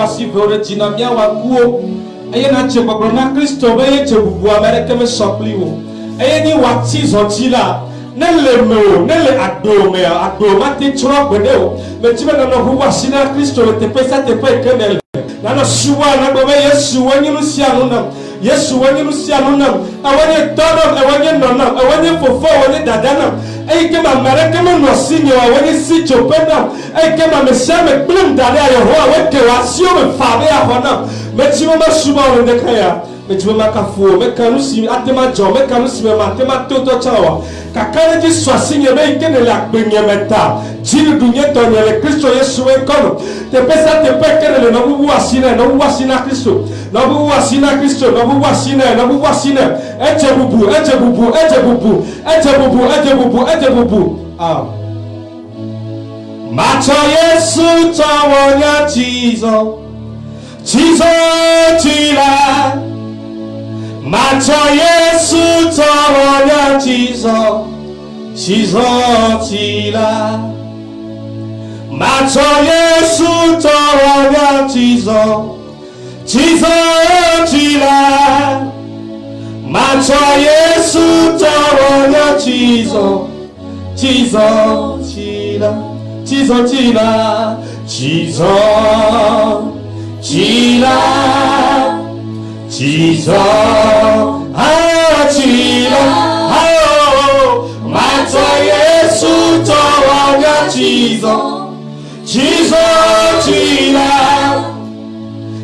wasi vore dinamia wakuo eye na chekwa na Kristo be chebubu America me sopliwo eye ni wati zotila nele meo nele ado mate chro gbedeo me tibe na no wasi na Kristo te pesa te pe kenel na no suwa na go be Yesu wani lusia no Yesu wani lusia no awani todo awani no awani fofo awani dadana ay kema America me no sinyo awani si chopena ay kema me shame blum dale ya ho awake wasio me fabe ya hona me tibe ma suba on de kaya me tibe ma kafu me kanu si atema jo me kanu si me matema toto chawa kakane ji swasinye be kene la gbenye meta jiru dunye to le Kristo Yesu e kono te pesa te pekere le no bu wasina Kristo no bu wasina Kristo no bu wasina eche bubu ah macho Yesu tawonya Jesus tila macho Yesu tawonya Jesus tila macho Yesu tawonya Jesus tila macho Yesu tawonya Jesus tila Jesus oh macho Yesu tawonya Jesus tila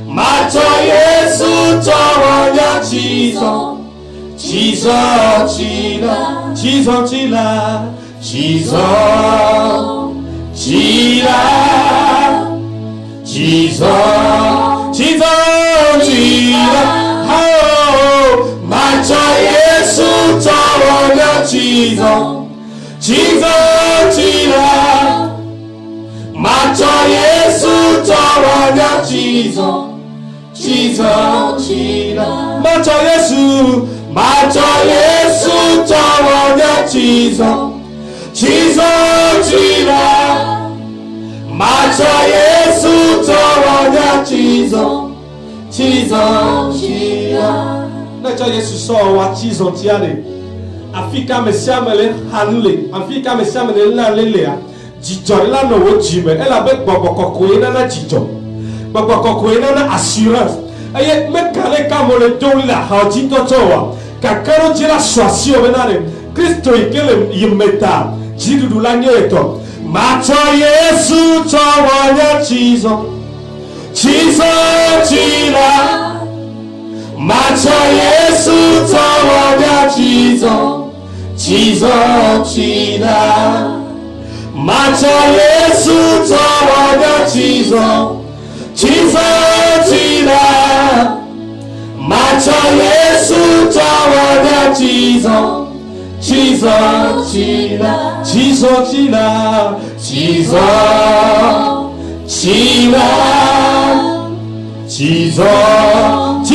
macho Yesu tawonya Jesus oh macho Yesu tawonya Jesus tila macho Yesu tawonya Jesus tila macho Yesu tawonya Jesus tila macho Yesu tawonya Jesus tila macho Yesu so wa Jesus tiale afika mesiamele hanule afika mesiamele la lelea jijo la no wo jime ela be gbogbo na jijo gbogbo na assurance aye me kale ka mo le don la ha ji to towa kakaro jira swasi o benare Kristo ikele yimeta jidudu la nyeto macho Yesu tawonya Jesus tila macho Yesu tawonya Jesus tila macho Yesu tawonya Jesus tila macho Yesu tawonya Jesus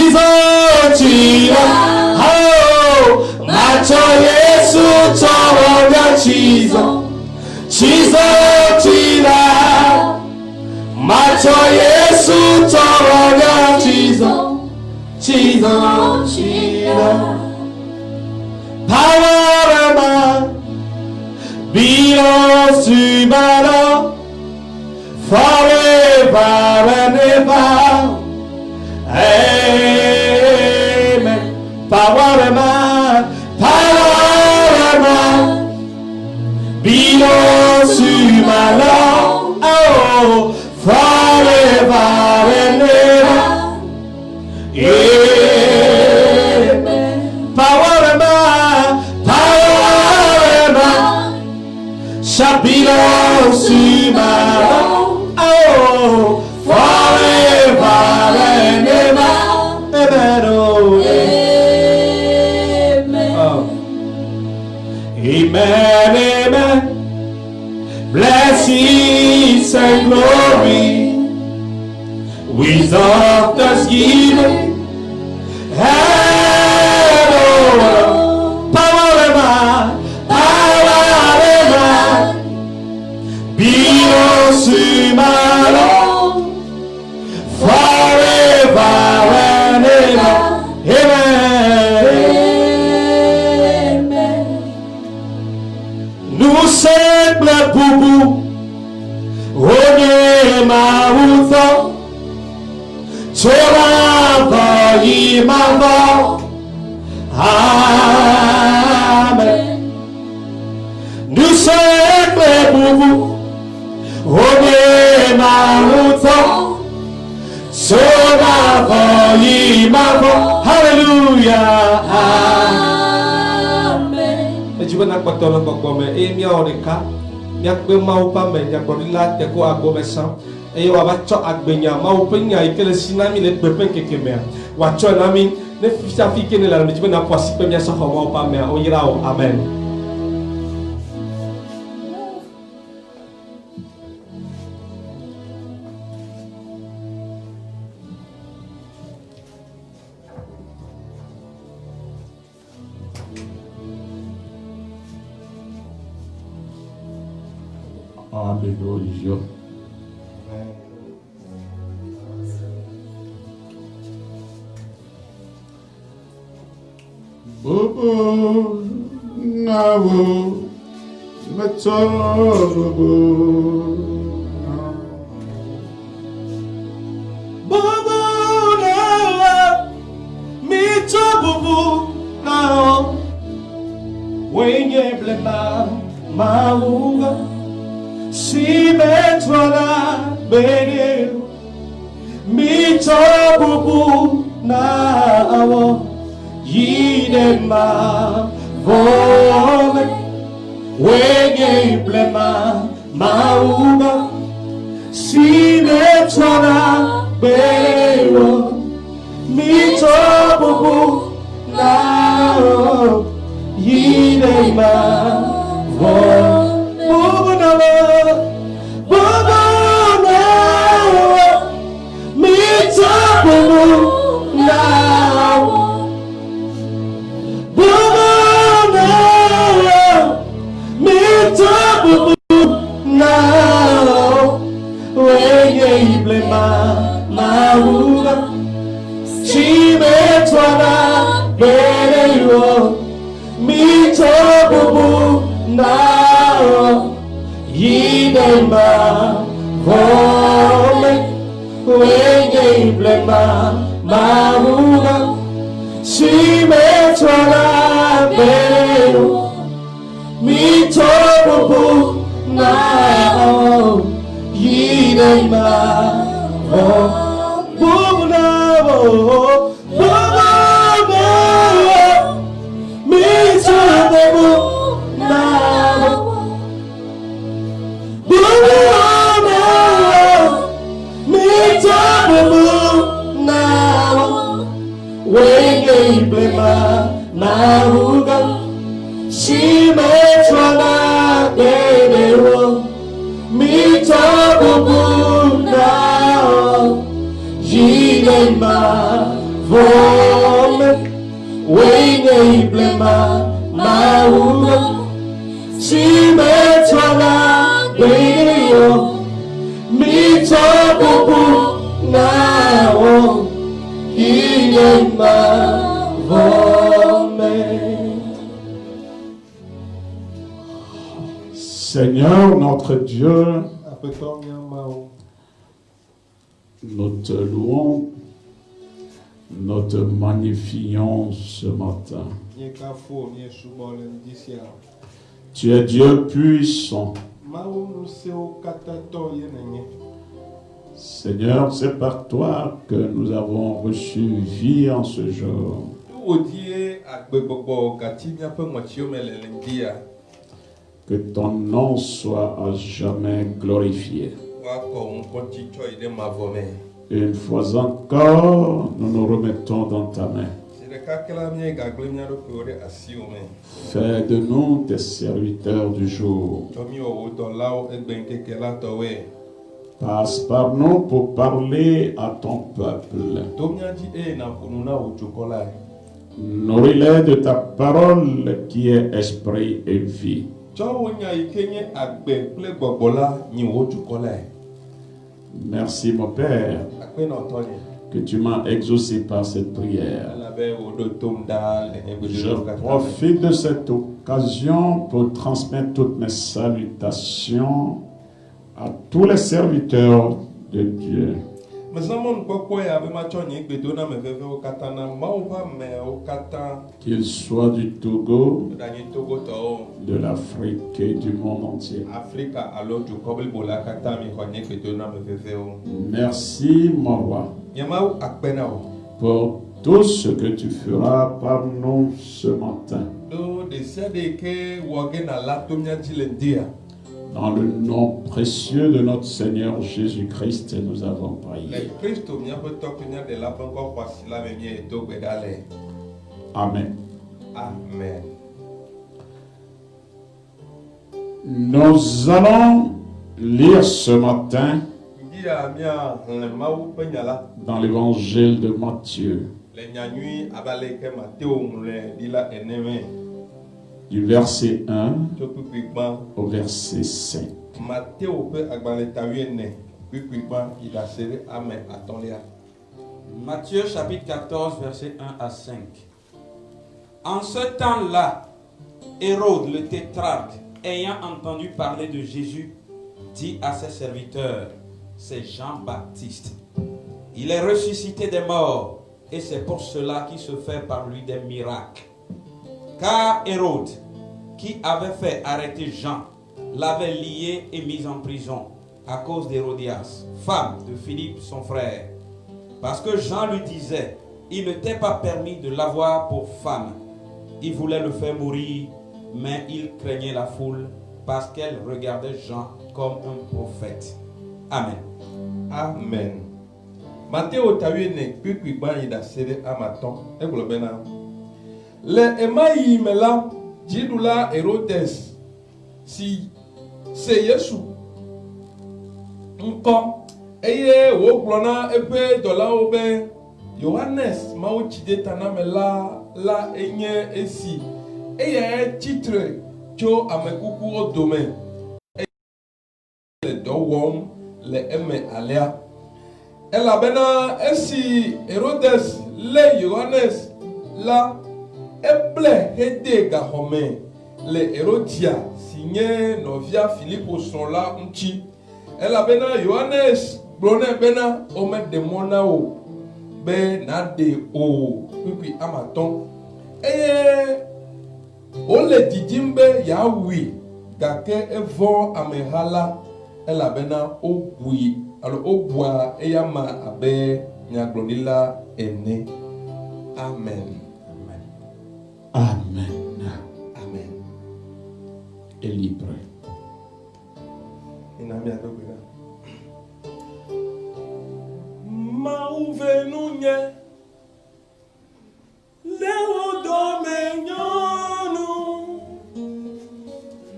tila oh macho Yesu tawonya Jesus tila macho Yesu tawonya Jesus tila power man belongs to my Lord forever and ever. Amen. Power man belongs to my Lord. Oh, forever and ever. Amen. Power man shall belong to my Lord. Oh, forever and ever. Amen. Oh, amen. Oh. Amen. Amen. Blessings and glory, wisdom, thanksgiving, and oh, power belongs to my Lord. imamo. Amen. Nous sommes pour vous. Oye maruto. Sora imamo. Hallelujah. Amen. Et tu veux n'importe quoi comme et mi orika. Mi akpe mau pa me ya gorila te ko agbo mesan. Et wa ba cho agbenya mau pe nya ikele sinami le pepe kekemea. Wa cho nami ne fisa fike ne la me tu veux na poisi pe mi so ko mau pa me o yira o. Amen. Alléluia. Bobo nawo metorobo. Bobo nawo mitobubu nawo wenye blema mauga. Si metwala beneu mitobubu nawo yidema vome wenye blema mauga. Si metwala beneu mitobubu nawo yidema vome. Seigneur notre Dieu, nous te louons, nous te magnifions ce matin. Tu es Dieu puissant. Seigneur, c'est par toi que nous avons reçu vie en ce jour. Que ton nom soit à jamais glorifié. Une fois encore, nous nous remettons dans ta main. Fais de nous tes serviteurs du jour. Passe par nous pour parler à ton peuple. Nourris-les de ta parole qui est esprit et vie. Merci mon Père que tu m'as exaucé par cette prière. Je profite de cette occasion pour transmettre toutes mes salutations à tous les serviteurs de Dieu. Qu'ils soient du Togo, de l'Afrique et du monde entier. Merci, mon roi, pour tout ce que tu feras par nous ce matin. Dans le nom précieux de notre Seigneur Jésus-Christ, nous avons prié. Amen. Amen. Nous allons lire ce matin dans l'évangile de Matthieu, du verset 1 au verset 5. Matthieu chapitre 14, verset 1 à 5. En ce temps-là, Hérode le tétrarque, ayant entendu parler de Jésus, dit à ses serviteurs, c'est Jean-Baptiste. Il est ressuscité des morts, et c'est pour cela qu'il se fait par lui des miracles. Car Hérode, qui avait fait arrêter Jean, l'avait lié et mis en prison à cause d'Hérodias, femme de Philippe son frère. Parce que Jean lui disait, il ne t'est pas permis de l'avoir pour femme. Il voulait le faire mourir, mais il craignait la foule parce qu'elle regardait Jean comme un prophète. Amen. Amen. Matteo tawene kwikwi ban ida sere amaton eglobena. Le emayi mela jidula Herodes si se Yesu nko eye wo glona epe dola obe Johannes ma o chide tanamela la enye esi eye titre cho amekuku o domaine le dowom le eme alia ela bena esi Herodes le Johannes la eble hede gahome le Herodia signé novia Philippe son la unchi ela bena Johannes blone bena ome demona o be na de o pipi amaton o le didimbe ya wi gake evon amehala ela bena o bui alors o bua eyama abe nyaglonila ene. Amen. Amen. Amen. Et libre. Mauvenunye Leo domenyonu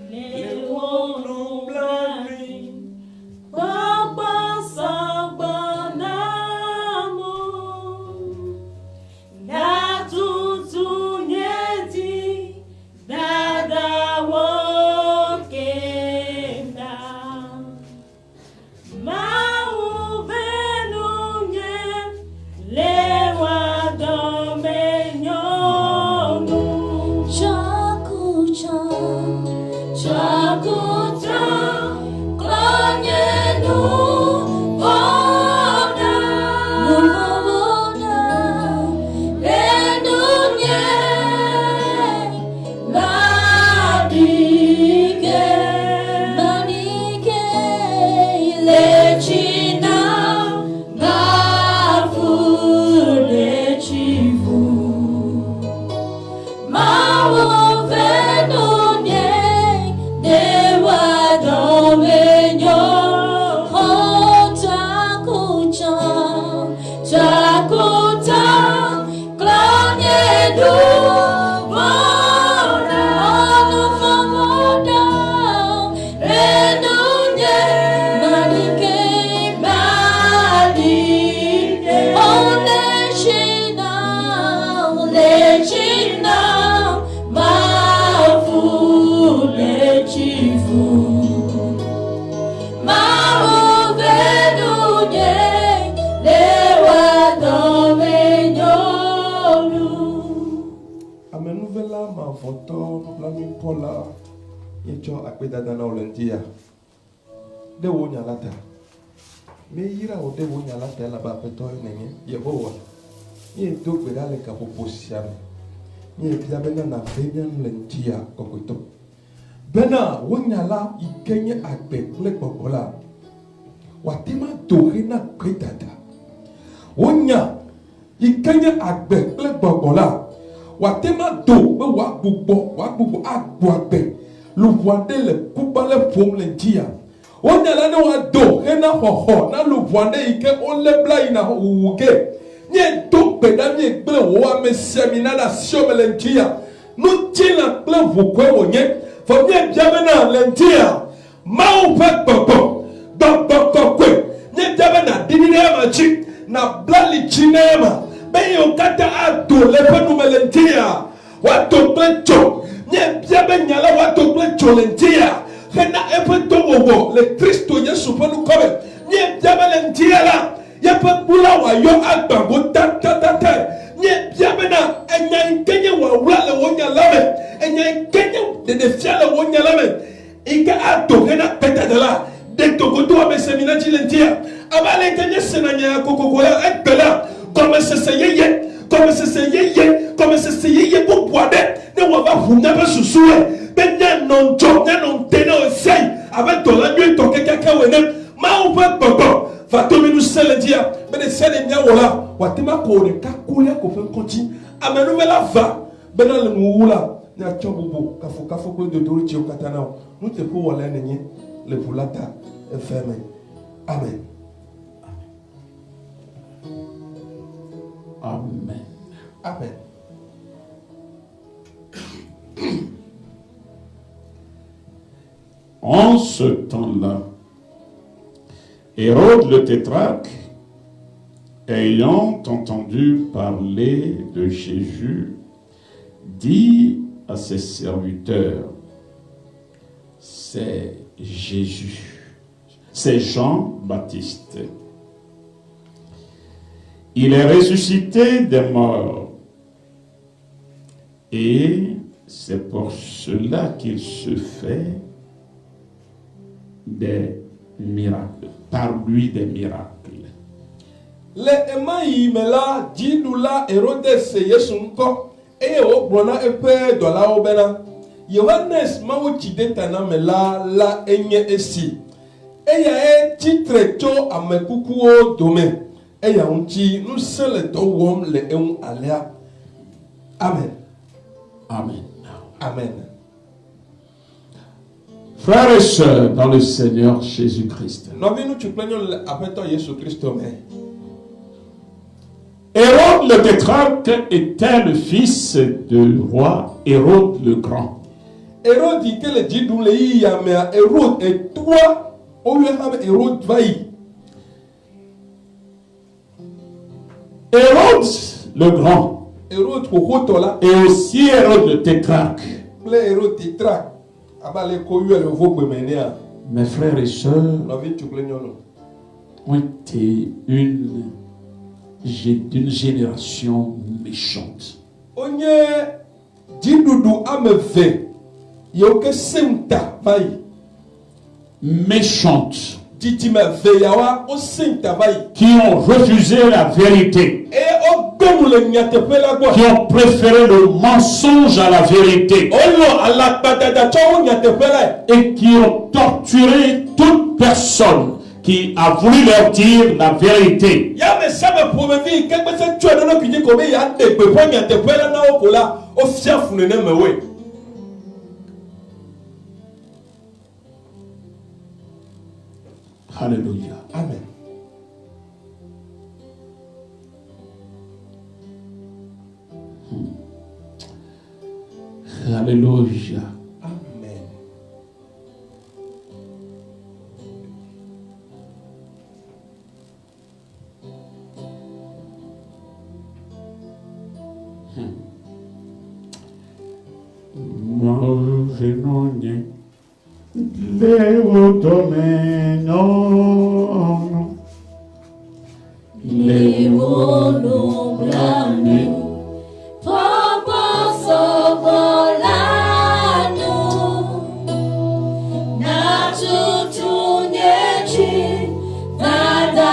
Leo nublari Baba sabanamo Datutu nyeti Dada wokenda Mauvenunye Lewa domenyonu Chakucha Chakucha Klanyenu Voda Voda Renunye Manike Manike Lechina Gafu Lechifu Mauvenunye Dewa domenyo Chakucha Chakucha Klanyedu Voda Voda Renunye Manike Manike Lechina Mafu Lechifu Mauvenunye Lewa domenyonu. Amenuvela ma voto la mi pola yecho akpedada na olentia de wonya lata Mais il y a des gens qui ont la là-bas, Yehowa. Il y a deux qui ont la proposition. Il y a des gens qui ont la lentia kokoto. Bena wonyala ikenye agbe le kokola. Watima dorina kretata. Wonya ikenye agbe le kokola. Watima do be wa gbugbo agbo agbe. Lu wande le kuba le pom lentia. Wonyala ne wa do hena hoho na lu wande ike ole bla ina uge. Nye do peda nye gble wo ame seminada sio melentia. Nu tina gble vukwe wonye. For me, Jamana, Lentia, Mau Pet Popo, Dr. Quick, Nye Jamana, Dinema Chick, Na Blali Chinema, Bayo Kata Ado, Lepenu Lentia, what to Plecho, Nye Jamana, what to Plecho Lentia, Hena Epeto, Le Christo Yesupanu Covet, Nye Jamalentia, Yapapula, Yo Agba, go tata, Nye Jamana, and Yan Kenya will rally when you love it. And you Kenya, the fiala when you love it. Ika ato, hena peta de la, de tokoto a mesemina chilentia. Abale Kenya Senania Cocoa, et Bella, comme se seye, comme se seye, comme se seye pour boire. Ne wava hunaba susue, Benya non job, non teno say, avec ton la nuit, ton kaka wenem, ma ou pas papa. Fatomi nous sel dia, mais les sel nya wala, watima ko ne kakuya ko fe konti, amenu la va, bena le muula, na chobubu, kafo ko de dori chio katana, nous te pour wala nenye, le pulata enfermé. Amen. Amen. Amen. En ce temps-là, Hérode le tétrarque, ayant entendu parler de Jésus, dit à ses serviteurs, c'est Jésus, c'est Jean-Baptiste. Il est ressuscité des morts, et c'est pour cela qu'il se fait des miracles, par lui des miracles. Le emayi mela jidula Herodes yesunko eye obrona epe dola obena Yohannes mawo chidetana mela la enye esi eya titre cho amekukuo dome eya unchi nous sele to wom le en alea. Amen. Amen. Amen. Frères et sœurs dans le Seigneur Jésus-Christ. Hérode le tétrarque était le fils du roi Hérode le Grand. Hérode le Grand et aussi Hérode le tétrarque. Mes frères et sœurs ont été d'une génération méchante. Méchante. Qui ont refusé la vérité. Qui ont préféré le mensonge à la vérité. Et qui ont torturé toute personne qui a voulu leur dire la vérité. Alléluia. Amen. Alléluia. Amen. Nada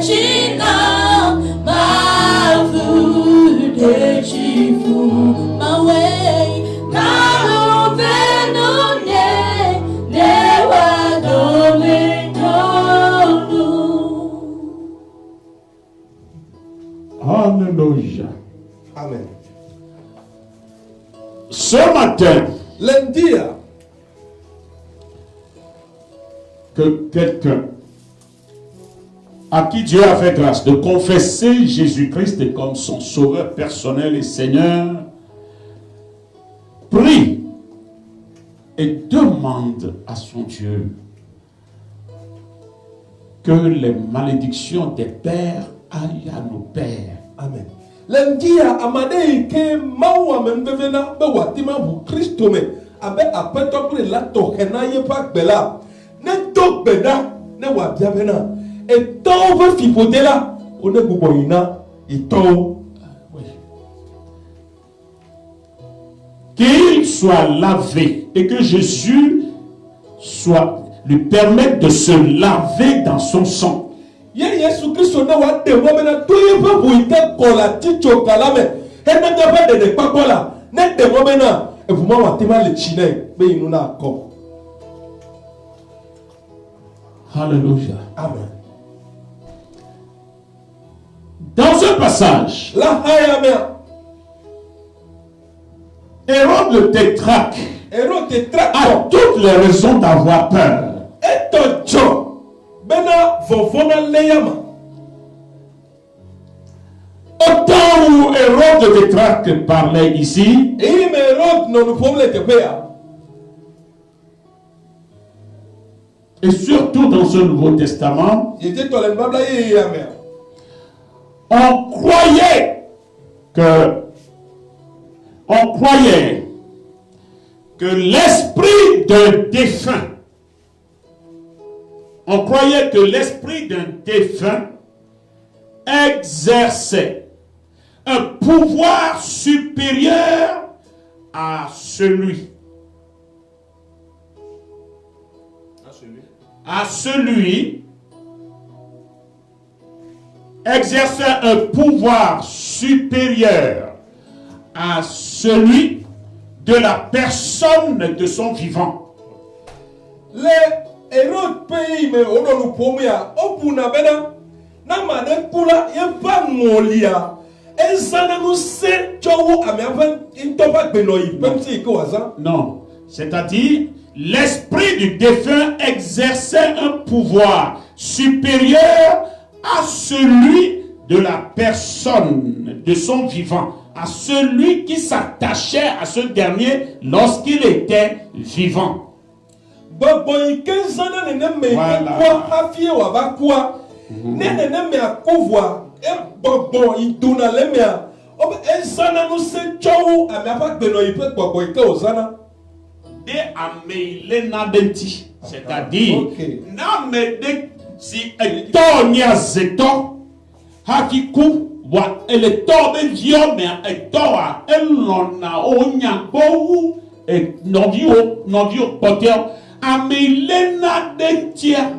China, ma food, the chifu, my way, now venone, never going Alléluia. Amen. Ce matin, Lundi, que quelqu'un à qui Dieu a fait grâce de confesser Jésus-Christ comme son sauveur personnel et Seigneur, prie et demande à son Dieu que les malédictions des pères aillent à nos pères. Amen. Lundi, amade ke mawa membevena be watima bu Kristo me abe apeto pre la to hena ye pa gbela ne to gbeda ne wa bia bena e to be fipodela o ne gbogbo ina ito. Qu'il soit lavé et que Jésus lui permette de se laver dans son sang. Ye Yesu Kristo na wa de mo bena to ye pa bu ite kola ticho kalame hena de be de papola ne de mo bena e bu ma watima le chine be inu na ko. Alléluia. Amen. Dans un passage, La haya me Hérode le tétrarque Hérode te traque a toutes les raisons d'avoir peur. eto jo bena vovona leyama Autant où Hérode le tétrarque parlait ici, eyi me Hérode no nu pomle te pea et surtout dans ce Nouveau Testament, yete to le babla ye ya me on croyait que l'esprit d'un défunt, exerçait un pouvoir supérieur à celui exerçait un pouvoir supérieur à celui de la personne de son vivant. le Hérode pei me ono nu pomia opuna bena na ma ne pula ye pa ngolia ezana nu se chowo ame aven intopa gbeno yi pemsi ko wazan. Non, c'est-à-dire l'esprit du défunt exerçait un pouvoir supérieur à celui de la personne de son vivant, à celui qui s'attachait à ce dernier lorsqu'il était vivant. Gbogbo ike zana nene me Voilà. kwa afie wa ba kwa nene me akovwa e gbogbo iduna le me a obe ezana nu se chowo ame afa gbeno yi pe gbogbo ike ozana. De ameilena denti, c'est-à-dire Ok. na mede si eto ni azeto hakiku wa eleto be vio me eto a elona onyago e novio potel ameilena dentia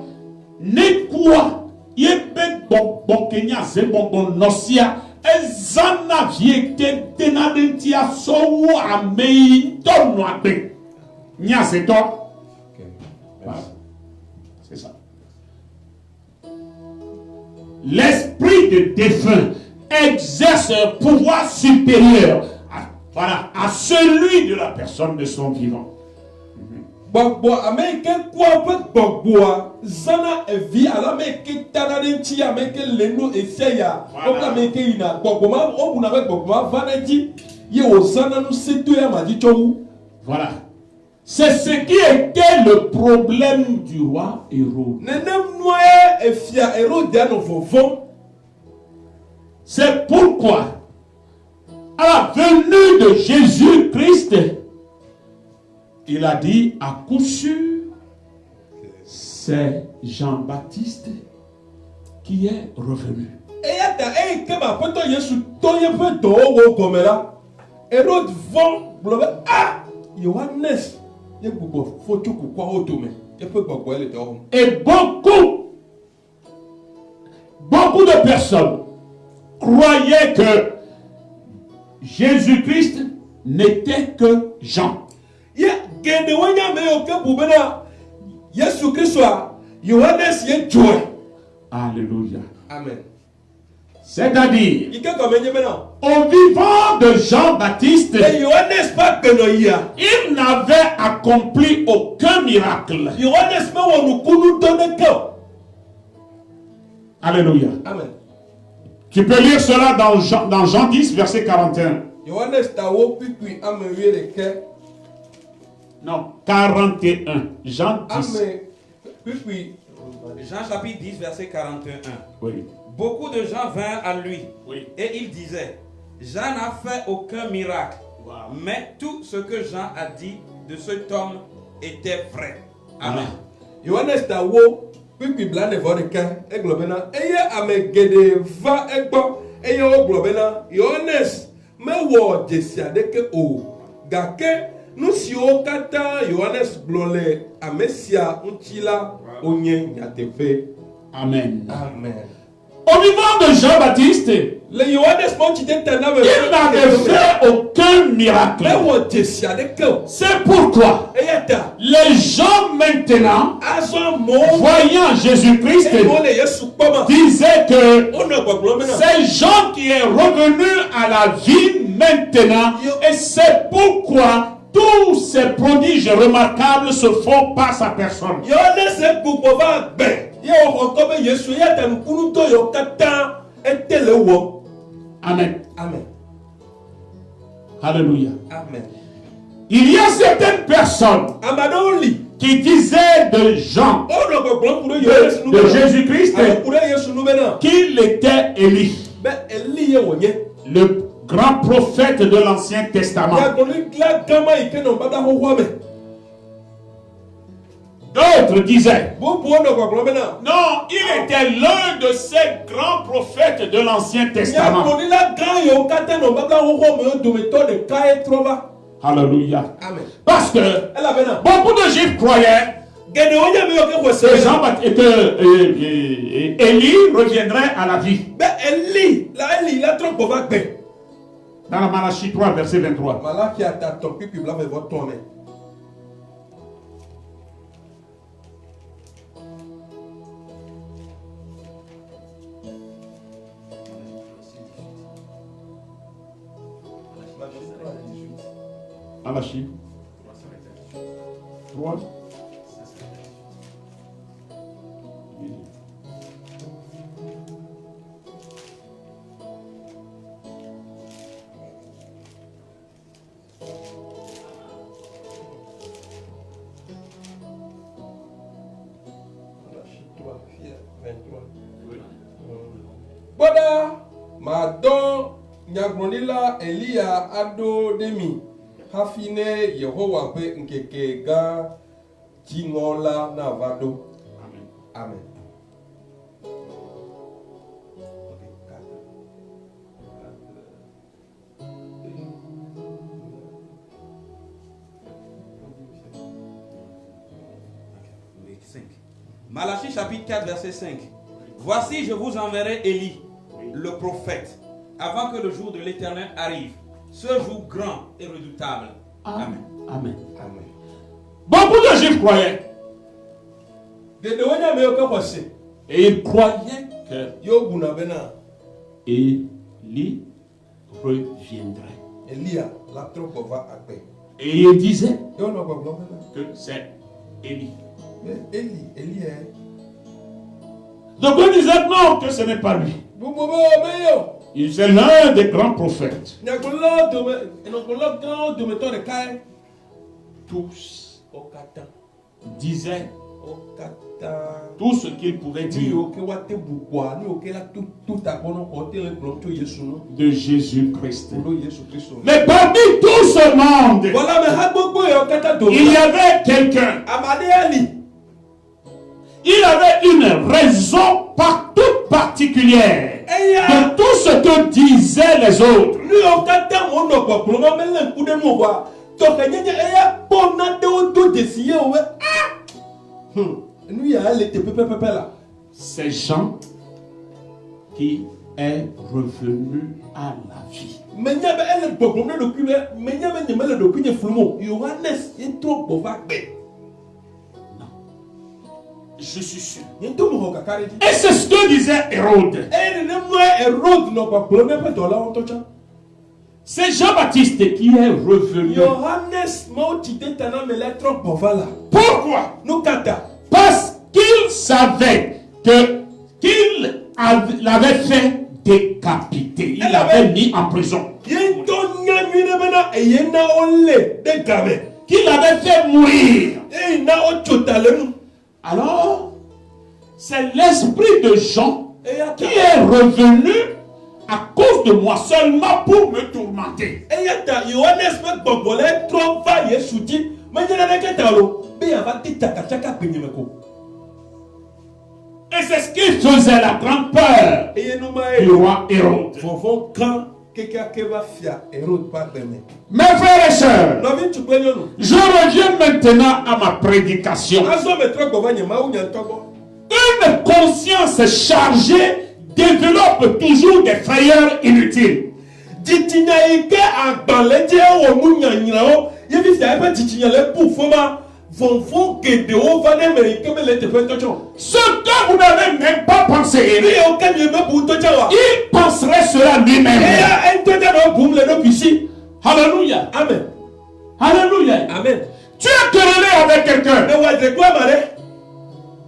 nekua yebe gbogbo kenya ze gbogbo nosia ezana vie te tena dentia sowu amei tono agbe nya c'est toi. Voilà. C'est ça. L'esprit de défunt exerce un pouvoir supérieur à celui de la personne de son vivant. Gbogbo ame ke kwa pe gbogbo a zana evi ala me ke tana de nti ame ke leno eseya Voilà. o ka me ke ina gbogbo ma o buna be gbogbo ma vaneti ye o zana nu seto ya ma di chowu. Voilà. C'est ce qui était le problème du roi Hérode. Nenem noye efia Hérode no vovon. C'est pourquoi, à la venue de Jésus-Christ, il a dit à coup sûr, c'est Jean-Baptiste qui est revenu. Eya da e ke ma poto Yesu to ye pe do wo gomela. Hérode von blobe ah Yohannes ye gbogbo foto ku kwa otome ye pe gbogbo ele to. Et beaucoup beaucoup de personnes croyaient que Jésus-Christ n'était que Jean. ye gende wanya me yo ke bubena Yesu Kristo a Yohanes ye joe. Alléluia. Amen. C'est-à-dire, Ike comme nye maintenant. au vivant de Jean-Baptiste, Et Yohanes pas que no ya. il n'avait accompli aucun miracle. Yohanes me wonu kunu donne ke. Alléluia. Amen. Tu peux lire cela dans Jean 10, verset 41. Yohanes ta wo pipi ame wiere ke. Non, 41. Jean 10. Ame pipi Jean chapitre 10, verset 41. Oui. Beaucoup de gens vinrent à lui Oui. et ils disaient, Jean n'a fait aucun miracle, Wow. mais tout ce que Jean a dit de cet homme était vrai. Amen. Yohanes ta wo pipi blane vo de ke e globena eye ame gede va egbo eye o globena Yohanes me wo jesia de ke o gake nu si o kata Yohanes glole amesia unchila onye nyatefe. Amen. Amen. Au vivant de Jean-Baptiste, Le Yohanes mon chite tena me il n'avait fait aucun miracle. me wo jesia de ke o C'est pourquoi eye ta les gens maintenant, azo mo voyant Jésus-Christ, e mo le Yesu kpoma disaient que o no gbogbo mena c'est Jean qui est revenu à la vie maintenant. Et c'est pourquoi tous ces prodiges remarquables se font par sa personne. Yohanes e gbogbo va gbe ye o ko be Yesu ye ta nkunu to yo kata etele wo. Amen. Amen. Alléluia. Amen. Il y a certaines personnes Amadoli qui disaient de Jean, o no gbogbo pour Yohanes nu de Jésus-Christ, pour Yesu nu mena qu'il était Élie, be Eli ye wonye le grand prophète de l'Ancien ya Testament. goni gla gama ike no baba ho ho me D'autres disaient, bo bo no gbogbo mena non, il était l'un de ces grands prophètes de l'Ancien ya Testament. goni la gan yo kata no baba ho ho me do me to de kai trova. Alléluia. Amen. Parce que Ela bena beaucoup de Juifs croyaient gede wonya me yo ke que kwese Élie reviendrait à la vie. be Eli la trop va gbe Dans la Malachie 3, verset 23. malaki ata to pipi bla me vo tome. Malachie 3. Boda madon nyagbonila Elia ado demi hafine Yehowa pe nkeke ga jingola na vado. Amen. Amen. Malachie chapitre 4, verset 5. Voici, je vous enverrai Élie, le prophète, avant que le jour de l'Éternel arrive. Ce jour grand et redoutable. Amen. Amen. Amen. Beaucoup de Juifs croyaient. Gede wonya me yo ke kwese Et ils croyaient que yo guna bena Élie reviendrait. Elia la trop va agbe. Et ils disaient Yo no gbogbo bena que c'est Élie. mais Eli Donc on disait non, que ce n'est pas lui. Bobo me yo Il c'est l'un des grands prophètes. nyagolo do me enogolo gan do me to de kai Tous okata disaient okata tout ce qu'ils pouvaient ni dire o ke wa te bukwa ni o ke la tout abono ko te le glon to Yesu no de Jésus-Christ. lo Yesu Kristo. Mais parmi tout ce monde, Voilà me ha gbogbo yo kata do il y avait quelqu'un. amade ali Il avait une raison toute particulière de tout ce que disaient les autres. ni o kata mo no gbogbo mo me le ku de no wa to ke nyenye eya pona de o do desiye o we nu ya le te pepe là Ces gens qui est revenu à la vie. Menya be ele gbogbo ne do kube, menya be nyemele do kunye flumo. Yohanes intro bova gbe. Je suis sûr. Yento mo kakari di. Et c'est ce que disait Hérode. E ne mo Hérode no pa plone pe to la on tocha. C'est Jean-Baptiste qui est revenu. Yohanes mo tite tana me lettre bova la. Pourquoi? No kata. Parce qu'il savait qu'il l'avait fait décapiter. Il l'avait mis en prison. Yento nyamire bena e yena ole de gabe. Qu'il l'avait fait mourir. E na o chotalenu. Alors, c'est l'esprit de Jean qui est revenu à cause de moi seulement pour me tourmenter. Et Yohanes me gbogbolé trop va Yesu di. Mais il a que talo. Be ava titaka chaka penyemeko. Et c'est ce qui faisait la grande peur Et du roi Hérode. Vovon quand quelqu'un qui va faire Hérode pas demain. Mes frères et sœurs, Novi tu peux nous. je reviens maintenant à ma prédication. Azo me trop govanye ma ou nyantobo. Une conscience chargée développe toujours des frayeurs inutiles. Ditinya ike agbanle je o mu nyanyira o. Ye bi fa e ditinya le pour foma. Vovon que de o va de me que me le te fait tocho. Ce que vous n'avez même pas pensé, Lui aucun me pour tocha wa. il penserait cela lui-même. Et un tocha no boum le no ici. Alléluia. Amen. Alléluia. Amen. Tu as querellé avec quelqu'un. Mais wa de quoi malé?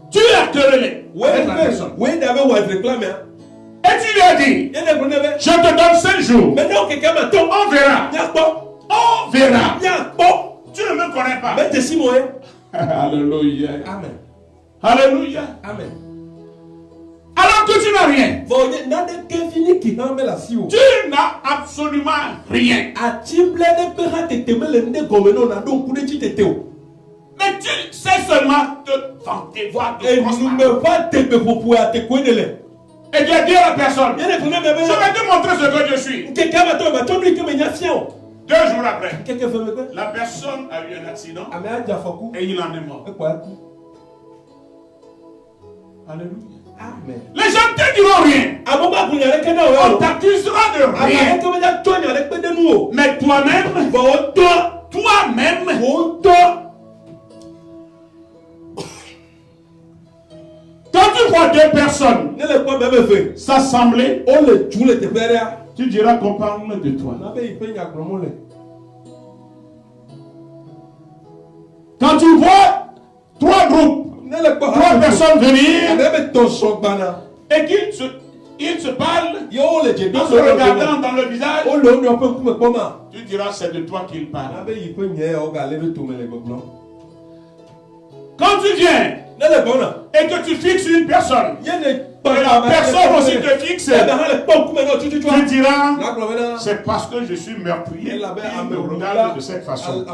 Tu as querellé avec la personne. Oui, d'abord wa réclamer. Et tu lui as dit, je te donne 5 jours. Maintenant, quelqu'un m'attend. On verra. On verra. Tu ne me connais pas. Alléluia. Amen. Alléluia. Amen. Alors que tu n'as rien. Tu n'as absolument rien. Mais tu sais seulement te vanter, voir de prospérer. Et tu as dit à la personne, je vais te montrer ce que je suis. 2 jours après, la personne a eu un accident et il en est mort. Alléluia. Amen. Les gens ne te diront rien. On t'accusera de rien. Mais toi-même, quand tu vois 2 personnes s'assembler, tu diras qu'on parle de toi. Quand tu vois 3 groupes, 3 personnes venir et qu'ils se parlent en se regardant dans le visage, tu diras c'est de toi qu'ils parlent. Quand tu viens et que tu fixes une personne, et la personne aussi te fixe, tu diras c'est parce que je suis meurtrier qu'il me regarde de cette façon.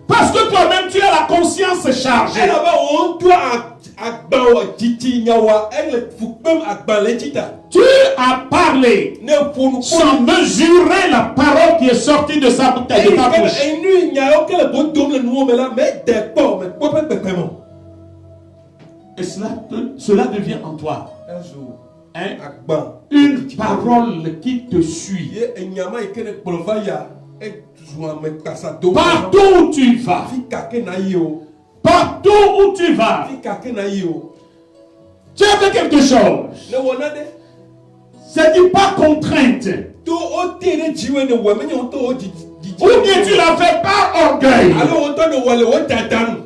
Parce que toi-même tu as la conscience chargée. Tu as parlé sans mesurer la parole qui est sortie de sa bouteille, de ta bouche. Et cela devient en toi une parole qui te suit. Partout où tu vas, partout où tu vas, tu as fait quelque chose. C'est dit pas contrainte. Ou bien tu l'as fait par orgueil.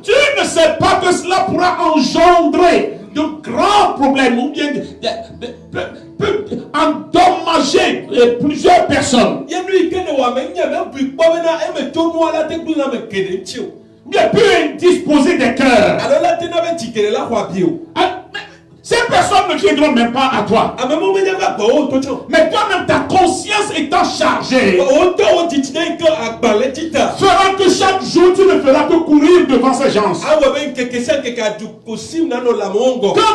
Tu ne sais pas que cela pourra engendrer de grands problèmes ou bien peut endommager plusieurs personnes. Bien peut indisposer des cœurs. Ces personnes ne viendront même pas à toi. Mais toi-même, ta conscience étant chargée, fera que chaque jour, tu ne feras que courir devant ces gens. Quand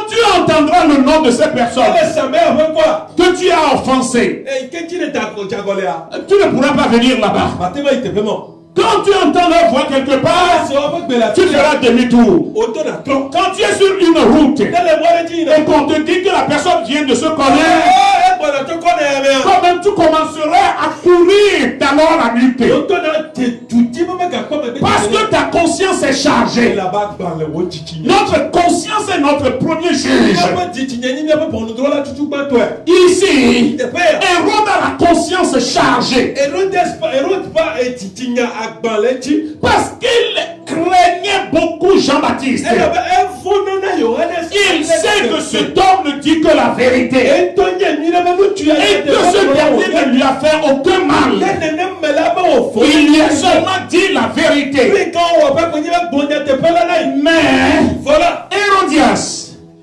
tu entendras le nom de ces personnes que tu as offensé, tu ne pourras pas venir là-bas. Quand tu entends leur voix quelque part, tu feras demi-tour. Quand tu es sur une route et qu'on te dit que la personne vient de se connaître, toi-même tu commenceras à courir d'alors la nuit. Parce que ta conscience est chargée. Notre conscience est notre premier juge. Ici, Hérode a la conscience chargée. Parce qu'il craignait beaucoup Jean-Baptiste. Il sait que cet homme ne dit que la vérité. Et que ce dernier ne lui a fait aucun mal. Il lui a seulement dit la vérité. Mais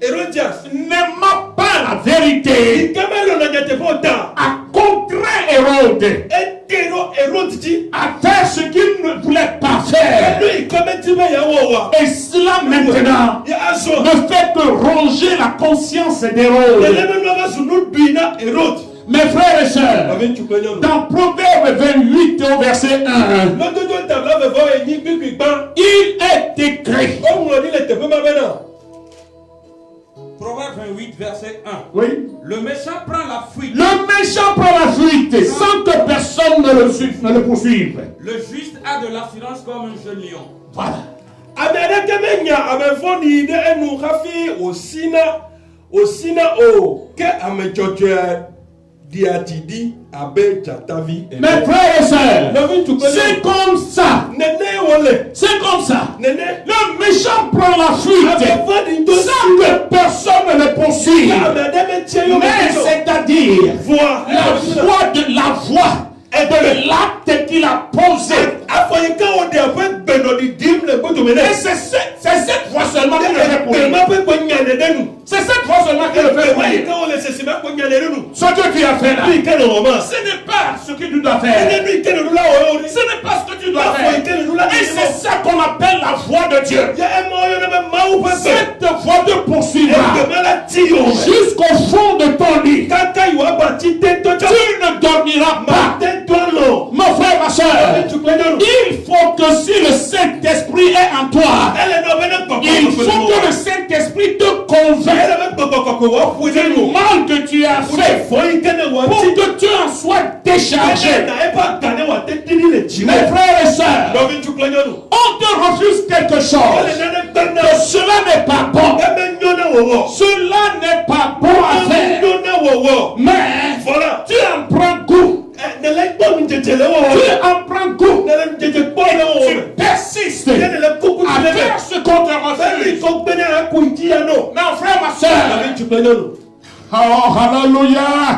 Hérodias n'aima pas la vérité. A contraint Hérode à faire ce qu'il ne voulait pas faire. Et cela maintenant ne fait que ronger la conscience d'Hérode. Mes frères et sœurs, dans Proverbe 28 au verset 1, il est écrit. Proverbe 28, verset 1. Oui. Le méchant prend la fuite. Le méchant prend la fuite sans que personne ne le poursuive. Le juste a de l'assurance comme un jeune lion. Voilà. Mes frères et sœurs, c'est comme ça. C'est comme ça. Le méchant prend la fuite sans que personne ne le poursuive. Mais c'est-à-dire la voix et de l'acte qu'il a posé. Et c'est cette fois seulement qu'il le fait pour lui. C'est cette fois seulement qu'il le fait pour lui. Ce que tu as fait là, ce n'est pas ce que tu dois faire. Ce n'est pas ce que tu dois faire. Et c'est ça qu'on appelle la voix de Dieu. Cette voix te poursuivra jusqu'au fond de ton lit. Tu ne dormiras pas. Mon frère, ma soeur, il faut que si le Saint-Esprit est en toi, il faut que le Saint-Esprit te convainque du mal que tu as fait pour que tu en sois déchargé. Mes frères et sœurs, on te refuse quelque chose, que cela n'est pas bon. Cela n'est pas bon à faire. Mais tu en prends goût. Tu en prends goût et tu persistes à faire ce qu'on te refuse. Mon frère, ma soeur, oh, hallelujah.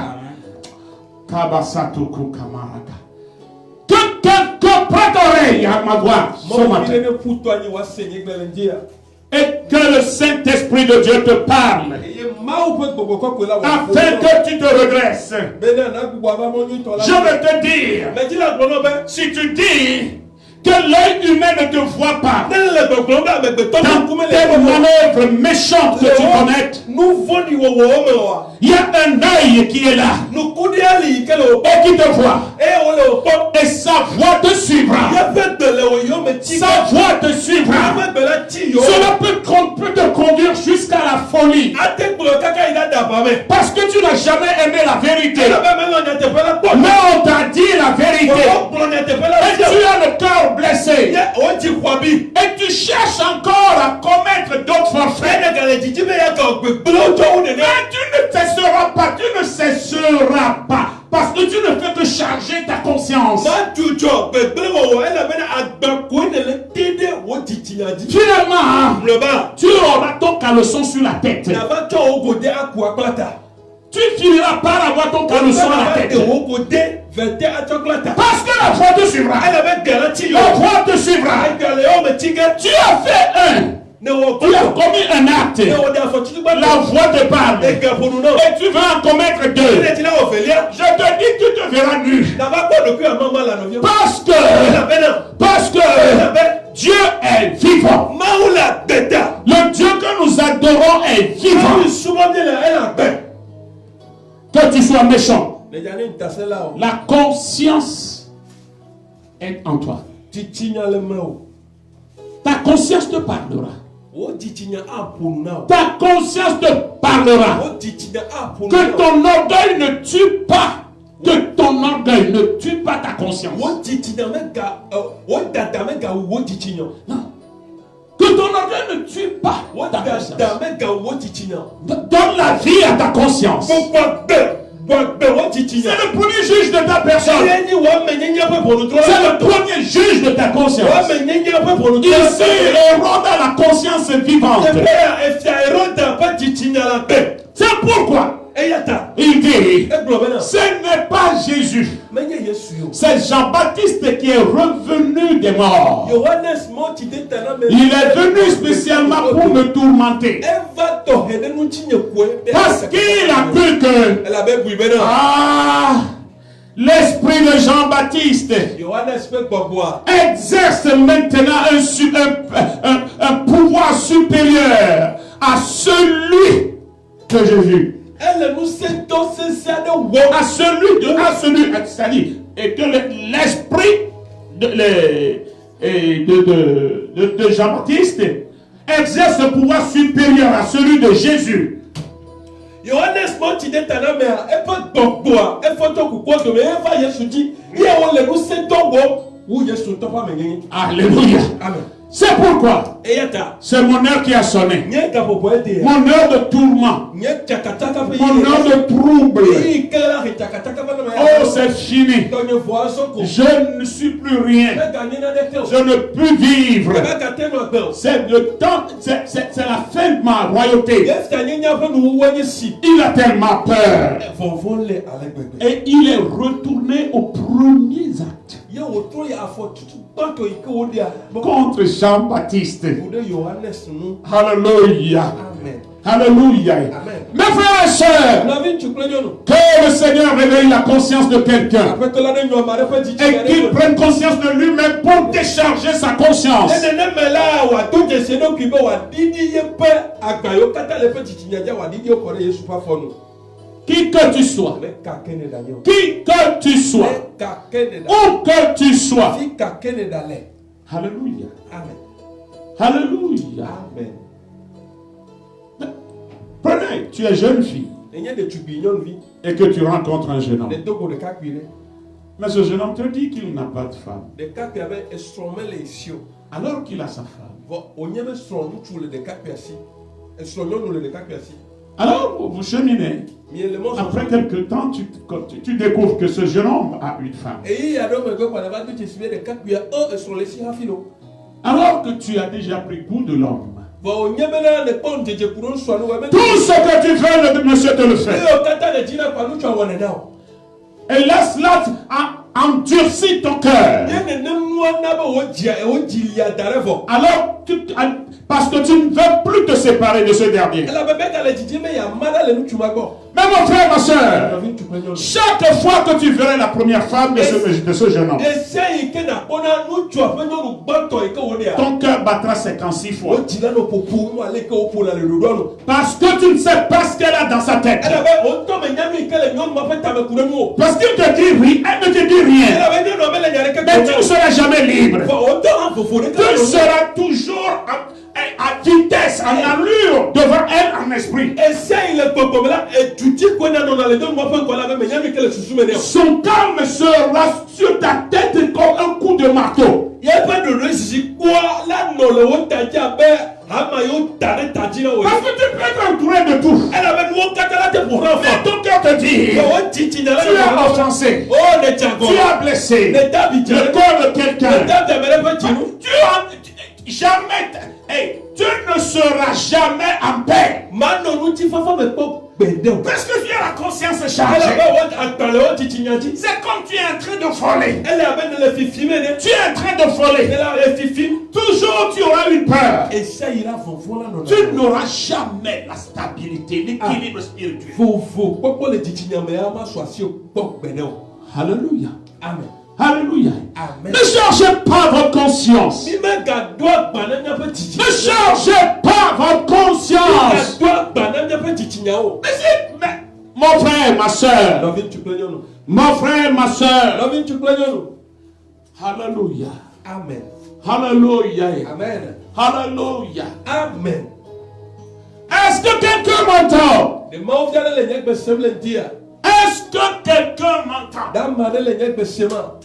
Que quelqu'un prête oreille à ma voix ce matin. Et que le Saint-Esprit de Dieu te parle afin que tu te redresses. Je vais te dire, si tu dis que l'œil humain ne te voit pas dans tes manœuvres méchantes que tu commettes, il y a un œil qui est là et qui te voit, et sa voix te suivra. Sa voix te suivra. Cela peut te conduire jusqu'à la folie, parce que tu n'as jamais aimé la vérité, mais on t'a dit la vérité et tu as le cœur blessé et tu cherches encore à commettre d'autres forfaits. Mais tu ne cesseras pas, parce que tu ne fais que charger ta conscience. Finalement, tu auras ton caleçon sur la tête. Tu finiras par avoir ton caleçon à la tête. Parce que la voix te suivra. La voix te suivra. Tu as fait tu as commis un acte. La voix te parle. Et tu veux en commettre deux. Je te dis que tu te verras nu. Parce que Dieu est vivant. Le Dieu que nous adorons est vivant. Que tu sois méchant, la conscience est en toi. titinya le me o. Ta conscience te parlera. O titinya a ponu na o. Ta conscience te parlera. O titinya a ponu. Que ton orgueil ne tue pas. Que ton orgueil ne tue pas ta conscience. O titinya mega o dada mega o titinya. Non. Que ton orgueil ne tue pas O ta conscience. dada mega o titinya. Donne la vie à ta conscience. C'est le premier juge de ta personne. C'est le premier juge de ta conscience. Ici, Hérode a la conscience vivante. C'est pourquoi il dit, ce n'est pas Jésus. C'est Jean-Baptiste qui est revenu des morts. Il est venu spécialement pour me tourmenter. Parce qu'il a cru que l'esprit de Jean-Baptiste exerce maintenant un pouvoir supérieur à celui que j'ai vu. À celui, c'est-à-dire, et que l'esprit de Jean-Baptiste exerce un pouvoir supérieur à celui de Jésus. Alléluia. Amen. C'est pourquoi c'est mon heure qui a sonné. Mon heure de tourment. Mon heure de trouble. Oh, c'est fini. Je ne suis plus rien. Je ne peux vivre. C'est le temps, c'est la fin de ma royauté. Il a tellement peur. Et il est retourné aux premiers actes. Contre Jean-Baptiste. Alléluia. Alléluia. Mes frères et sœurs, que le Seigneur réveille la conscience de quelqu'un et qu'il prenne conscience de lui-même pour décharger sa conscience. Qui que tu sois, où que tu sois, alléluia, alléluia. Prenez, tu es jeune fille et que tu rencontres un jeune homme. Mais ce jeune homme te dit qu'il n'a pas de femme, alors qu'il a sa femme. Alors vous cheminez. Après quelque temps, tu découvres que ce jeune homme a une femme. Alors que tu as déjà pris goût de l'homme. Tout ce que tu fais, le monsieur te le fait. Et laisse-la endurcir ton cœur. Alors, parce que tu ne veux plus te séparer de ce dernier. Mais mon frère, ma soeur, chaque fois que tu verrais la première femme de ce jeune homme, ton cœur battra 56 fois. Parce que tu ne sais pas ce qu'elle a dans sa tête. Parce qu'il te dit oui, elle ne te dit rien. Mais tu ne seras jamais libre. Tu seras toujours à vitesse, en allure devant elle en esprit. Son calme sera sur ta tête comme un coup de marteau. Parce que tu peux être entouré de tout. Mais ton cœur te dit, tu as offensé, tu as blessé le corps de quelqu'un. Tu ne seras jamais en paix. Parce que tu as la conscience chargée. C'est comme tu es en train de voler. Tu es en train de voler. Toujours tu auras une peur. Tu n'auras jamais la stabilité, l'équilibre spirituel. Alléluia. Amen. Alléluia. Amen. Ne chargez pas votre conscience. Ne chargez pas votre conscience. Mais mon frère, ma soeur. Mon frère, ma soeur. Alléluia. Amen. Hallelujah. Amen. Hallelujah. Amen. Est-ce que quelqu'un m'entend? De mau jale le nyek besem le dia. Est-ce que quelqu'un m'entend? Da mane le nyek besema.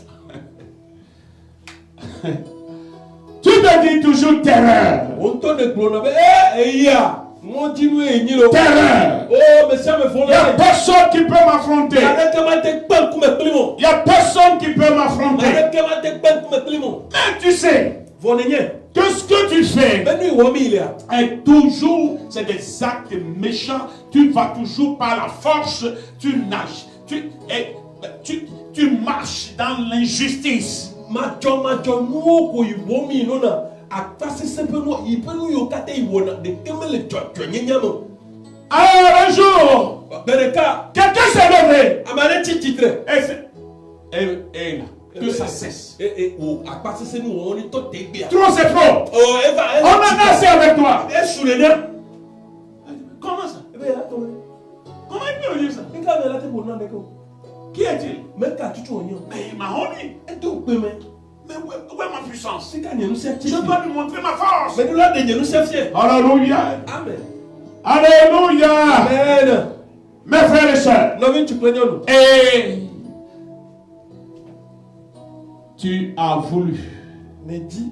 Tu te dis toujours terreur. On to de glono be iya. Mon dinu e nyiro. Terreur. Oh, besem me Il folo. n'y a personne qui peut m'affronter. Avec que ma te pan kume plimo. Il n'y a personne qui peut m'affronter. Avec que ma te pan kume plimo. Mais tu sais Vonenye. que ce que tu fais Benu womi ile a. est toujours, c'est des actes méchants. Tu vas toujours par la force, tu nages, tu marches dans l'injustice. Macho nuo ko iwomi no na. Akpase sepe no ipenu yo kate iwona de kemele jojo nyenyamo. Alors un jour, Bereka. quelqu'un s'est levé. Amane titre. Et là, que ça cesse. Oh, akpase se no on to te bia. Trop c'est trop. Oh, Eva. On en a assez avec toi. Esulenya. Comment ça? Ebe ya to. Comment il peut dire ça? Ika me la te bonan de ko. Qui est-il? Meka tutu onyo. Mais il m'a honné. E to pe me. Mais où est ma puissance? Sika nyenu se ti. Je dois lui montrer ma force. Mais nous là de nyenu se fie. Alléluia. Amen. Alléluia. Amen. Mes frères et sœurs. No vin tu prenons. Et tu as voulu Ne dit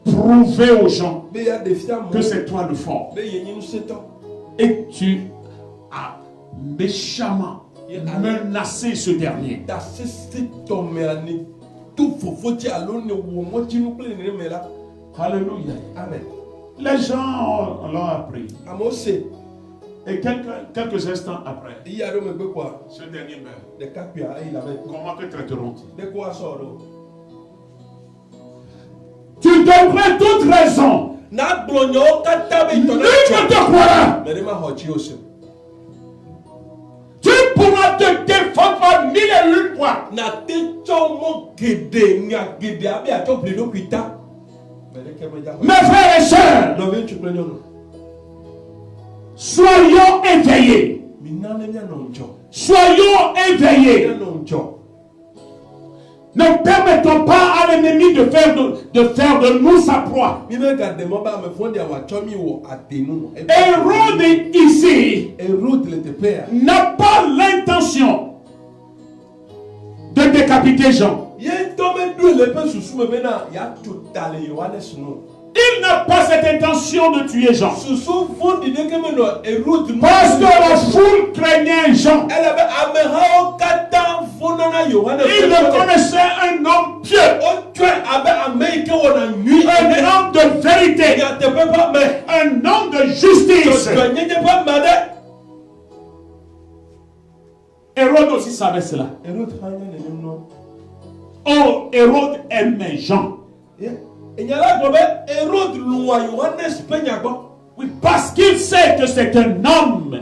prouver aux gens be ya defia mo. que c'est toi le fort. Be ye nyenu se to. Et tu as méchamment menacé ce dernier. Da se to me ani. Tout fofo ti alo ne wo mo ti nu ple ne me la. Alléluia. Amen. Les gens l'ont appris. Amose. Et quelques instants après, Il y a me be quoi. ce dernier meurt. De kapia il avait. Comment te traiteront-ils? De quoi soro. Tu donnerais toute raison. Na glonyo kata be to Nul na ne cho. te croira. Mais ma hochi ose. Tu pourras te défendre par 1001 fois. Na te cho mo gede nya gede abi a cho ple no kwita. Mais de ke me ja. Mes frères et sœurs, No vin tu prenons. soyons éveillés. Minane nya no njo. Soyons éveillés. Nya no njo. Ne permettons pas à l'ennemi de faire de nous sa proie. Mi me garde mo ba me fondi a wa cho mi wo atenu. Hérode ici Hérode le te père. n'a pas l'intention de décapiter Jean. Yen to me du le pe susu me bena ya totale Yohanes no. Il n'a pas cette intention de tuer Jean. Susu fondi de ke me no Hérode no. Parce que la foule craignait Jean. Elle avait ameha kata fonana Yohanes. Il le connaissait un homme pieux, O tue abe Amérique wona nui. un homme de vérité, Ya te pe pas me. un homme de justice. Tu nyenye pas made. Hérode aussi savait cela. Hérode hanya ne no. Oh, Hérode aimait Jean. Et nyala gobe Hérode luwa Yohanes penya go. Oui, parce qu'il sait que c'est un homme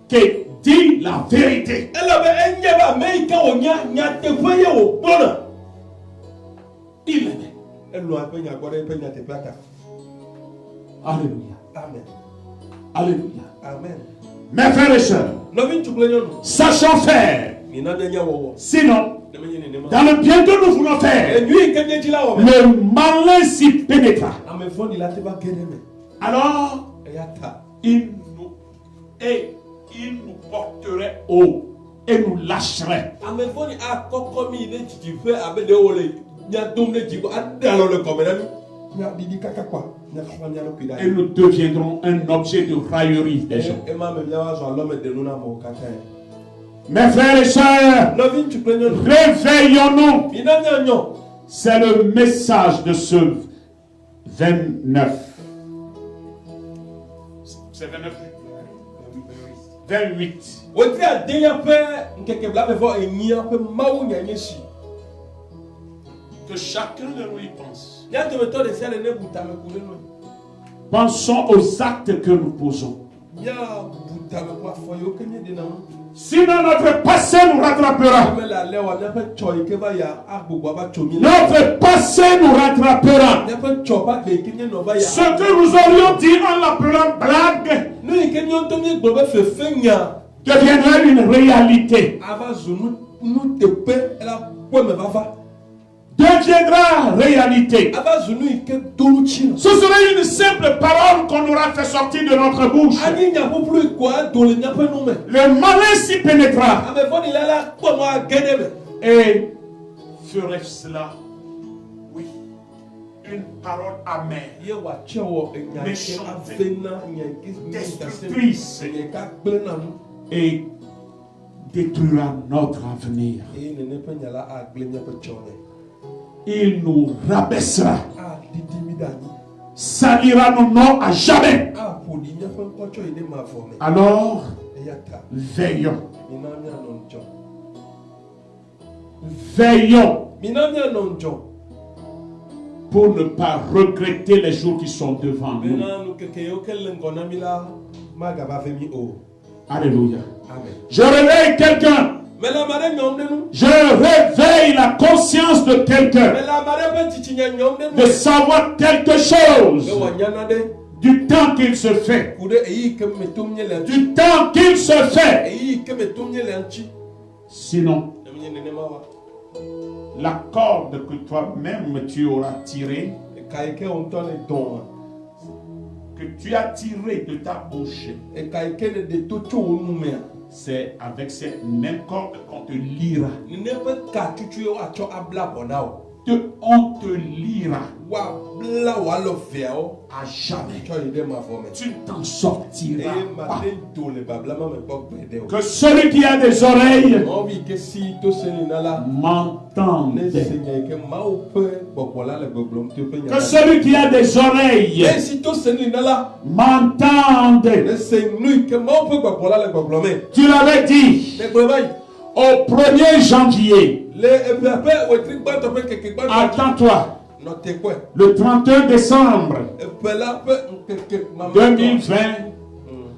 qui dit la vérité. Elle avait enye ba Amérique wonya nya te feye wo bona. Il l'aimait. Elle lo penya go de penya te plata. Alléluia. Amen. Alléluia. Amen. Mes frères et sœurs, No vin tu prenons. sachons faire. Mina de nya wo. Sinon, De me nyene ne ma. dans le bien que nous voulons Et faire, nuit kenye ti la wo. le malin s'y pénétra. Ame fondi la te ba gene me. Alors, E ya ta. il nous porterait haut et nous lâcherait. Ame fondi a koko mi ne ti fe abe de wole. Nya dom ne ti ko adalo le komena mi. Nya didi kaka kwa. Nya kwa nya no kwida. Et nous deviendrons un objet de raillerie des gens. E ma me nya wa zo l'homme de nous na mo kaka. Mes frères et sœurs, No vin tu prenons. réveillons-nous. Mina nya nyo. C'est le message de ce 29. C'est 29. 28. Wotri adenya pe nkeke bla be fo enyia pe mawu nya nyeshi. Que chacun de nous y pense. Nya te meto de sele ne buta me kule no. Pensons aux actes que nous posons. Nya buta me kwa fo yo kenye de na. Sinon, notre passé nous rattrapera. Me la le wa nya pe choi ke ba ya agbogbo ba chomi. Notre passé nous rattrapera. Nya pe chopa ke kenye no ba ya. Ce que nous aurions dit en l'appelant blague No kenye on to mi gbo be fefe nya. deviendra une réalité. Ava zunu nu te pe ela po me va va. deviendra réalité. ava zunu ike doluchino Ce serait une simple parole qu'on aura fait sortir de notre bouche. ani nyapopulu kwa dole nyape nume Le malin s'y pénétra ame foni lala kwa ma gedeme et ferait cela. Oui, une parole amère, ye wa chewo enyake Méchanté. avena nyake destructrice nyaka plena nu et détruira notre avenir. e nene pe nyala agle nyape chone Il nous rabaissera, a didimidani salira nos noms à jamais. a podi nyape nkocho ide ma forme Alors, yata veillons, minamia nonjo veillons minamia nonjo pour ne pas regretter les jours qui sont devant nous. bena nu keke yo kelle ngona mila magaba femi o Alléluia. amen Je réveille quelqu'un. mais la mare nyomde nu Je réveille la conscience de quelqu'un mais la mare pe chichinya nyomde de nu savoir quelque e chose wa nyana de du temps qu'il se fait. kude eyi ke metumye le Du temps qu'il se fait. eyi ke metumye le nchi Sinon, emnye nene mawa la corde que toi-même tu auras tirée, e kaike onto le don que tu as tirée de ta bouche, e kaike de to cho onumea c'est avec cette même corde qu'on te lira. nene pe ka tutu yo acho abla bonao On te lira wa bla wa lo veo à jamais. cho ide ma forme Tu t'en sortiras e ma pas. de to le babla ma me pok bede o Que celui qui a des oreilles on vi ke si to senina la ne m'entende. senya ke ma o pe popola le goblom te pe Que nya celui qui a des oreilles e si to senina la m'entende. ne senu ke ma o pe popola le goblome Tu l'avais dit ne gbe bai au 1er janvier. le epepe wetri gbato pe keke gbato Attends-toi, no te kwe le 31 décembre epela pe keke mama 2020,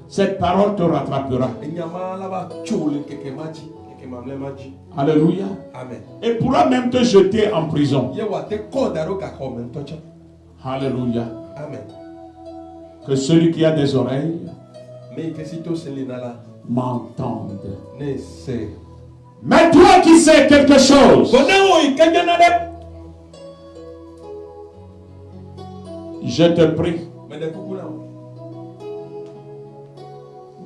cette parole te rattrapera. enyama la ba chole keke maji keke mamle maji Alléluia. amen Et pourra même te jeter en prison. ye wa te kodaro ka komen tocha Alléluia. amen Que celui qui a des oreilles me ke si to selina la m'entende. ne se Mais toi qui sais quelque chose, bona o ikanyana de je te prie me de kukuna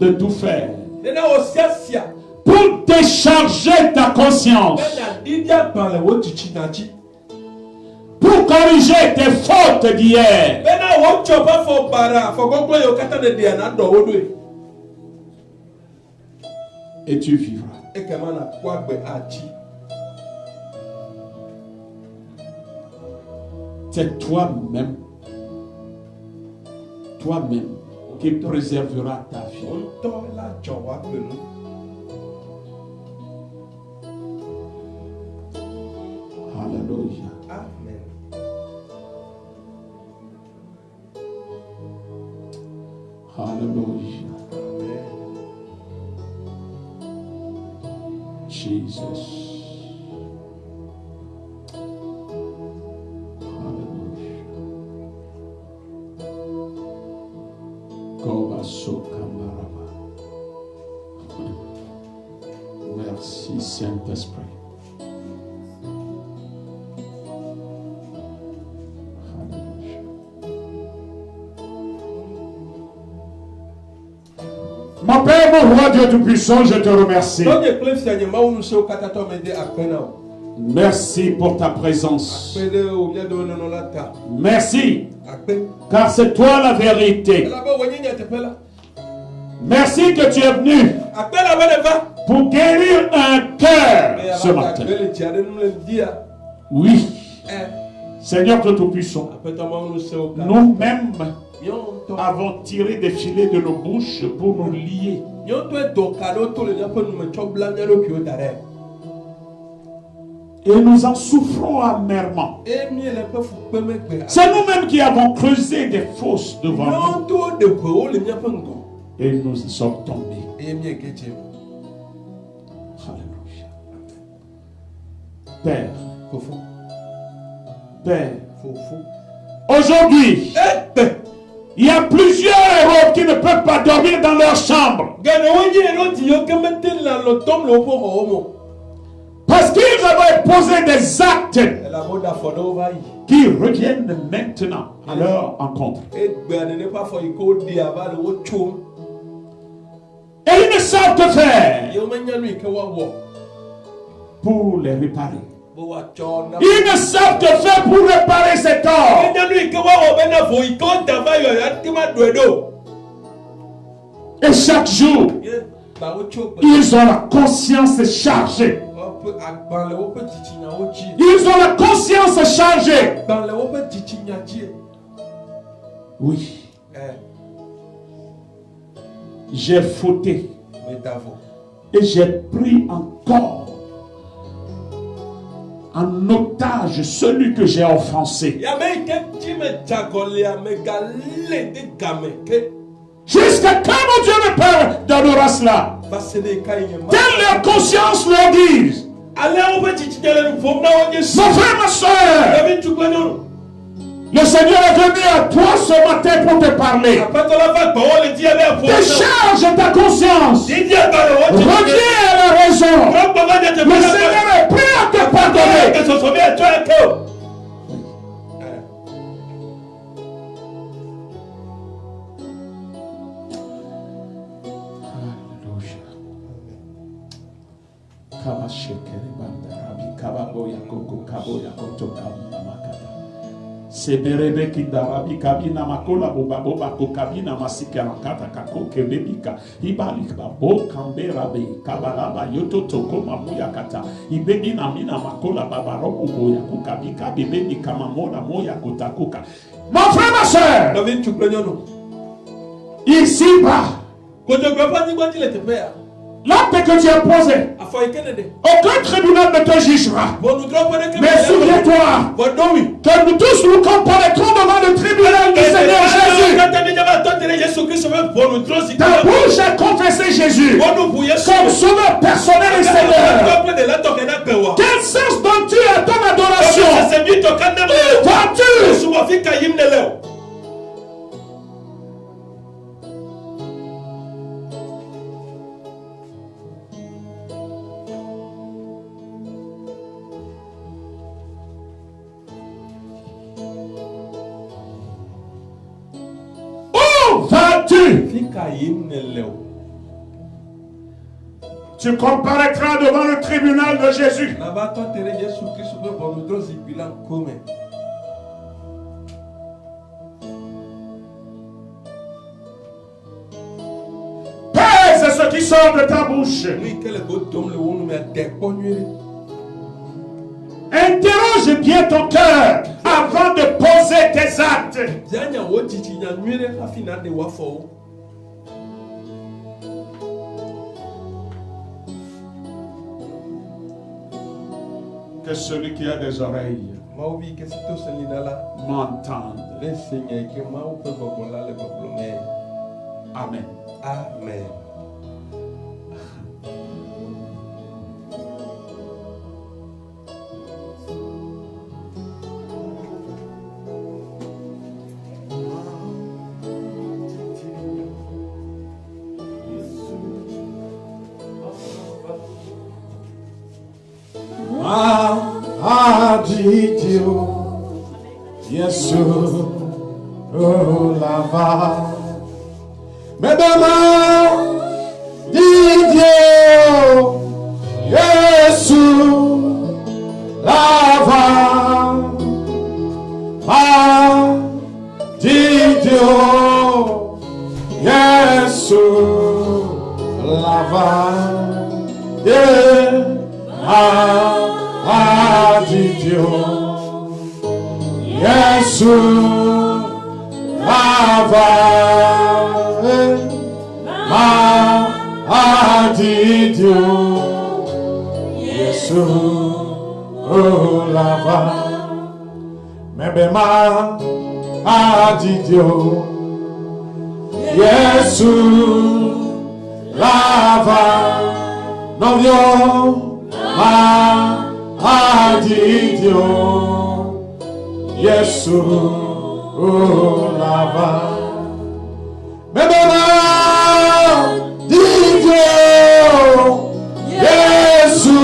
de tout faire nena o sia pour décharger ta conscience, bena didia pale wo chichi na chi pour corriger tes fautes d'hier. bena wo chopa fo bara fo goglo yo kata de dia na do wo do Et tu vivras. e ke mana kwa gbe achi C'est toi-même qui préservera ta vie. on to la chowa pelu Alléluia. amen Alléluia. amen Jesus. Hallelujah. Kobasokamaraba. Merci Saint-Esprit. Hallelujah. Mon Père, mon roi Dieu Tout-Puissant, je te remercie. donc e plef sia nyama unu se o kata to me de akpena o Merci pour ta présence. akpede o bia do no la ta Merci, akpe car c'est toi la vérité. la ba wonyi nya te pela Merci que tu es venu akpe la ba de va pour guérir un cœur ce matin. akpe le tiade nu le dia Oui, eh Seigneur Tout-Puissant, akpe to ma unu se o kata nous-mêmes yon to avons tiré des filets de nos bouches pour nous lier. yon to e do kado to le nya pe nu me cho bla nya do kio dare Et nous en souffrons amèrement. e mi le pe fu pe me gbe C'est nous-mêmes qui avons creusé des fosses devant nous. yon to de pe o le nya pe ngo Et nous y sommes tombés. e mi e geche Alléluia. Père, fofu Père, fofu aujourd'hui, e il y a plusieurs héros qui ne peuvent pas dormir dans leur chambre gane wonyi e no ti yo kemete la lo tom lo po ho mo Parce qu'ils avaient posé des actes La mode a fait d'ovaï. qui reviennent maintenant à leur encontre. Et ben ne pas faire écho d'avant le haut chou. Et ils ne savent que faire Yo menya lui que wa wo. pour les réparer. Bo wa chona. Ils ne savent que faire pour réparer ces corps. Menya lui que wa wo bena fo iko d'avant yo ya tima doedo. Et chaque jour, Ba wo chou. ils ont la conscience chargée. Dans le haut petit chinya ochi. Ils ont la conscience chargée. Dans le haut petit chinya chi. Oui, j'ai fauté Mais d'avant. et j'ai pris encore en otage celui que j'ai offensé. Ya me ke chi me jagole ya me galé de gamin ke. Jusqu'à quand mon Dieu me Père donera cela? Passer kai ma. Telle leur conscience leur dise. Allez au petit chinya le fo na wo Mon frère, ma soeur, David tu connais. le Seigneur est venu à toi ce matin pour te parler. Décharge ta conscience. Reviens à la raison. Le Seigneur est prêt à te pardonner. Seberebe kindarabi kabina makola bobabo bako kabina masika nakata kako kebebika ibali babo kambera be kabaraba yoto toko mamuya kata ibebi na mina makola babaro boya kukabika bebebi kamamola moya kutakuka. Mon frère, ma soeur, David tu connais non. ici-bas, Quand tu peux pas dire quoi tu le te faire. l'acte que tu as posé, Afin que ne. aucun tribunal ne te jugera. Bon nous droit que. Mais souviens-toi Bon non oui. que nous tous nous comparaîtrons devant le tribunal du Seigneur Jésus. Ta bouche a confessé Jésus comme sauveur personnel et Seigneur. Quel sens donnes-tu à ton adoration? Où vas-tu? Vas-tu? Tu comparaîtras devant le tribunal de Jésus. Pèse ce qui sort de ta bouche. Interroge bien ton cœur avant de poser tes actes. Que celui qui a des oreilles m'entende. Amen. Amen. Adidio, Yesu, lava. Medama, Didio, Yesu, lava. Didio, Yesu, lava. Didio, Yesu, lava. Didio, Yesu, lava. Mebema, Didio, Yesu, lava. Novio, Didio, Yesu, lava. Mebema, Didio, Yesu,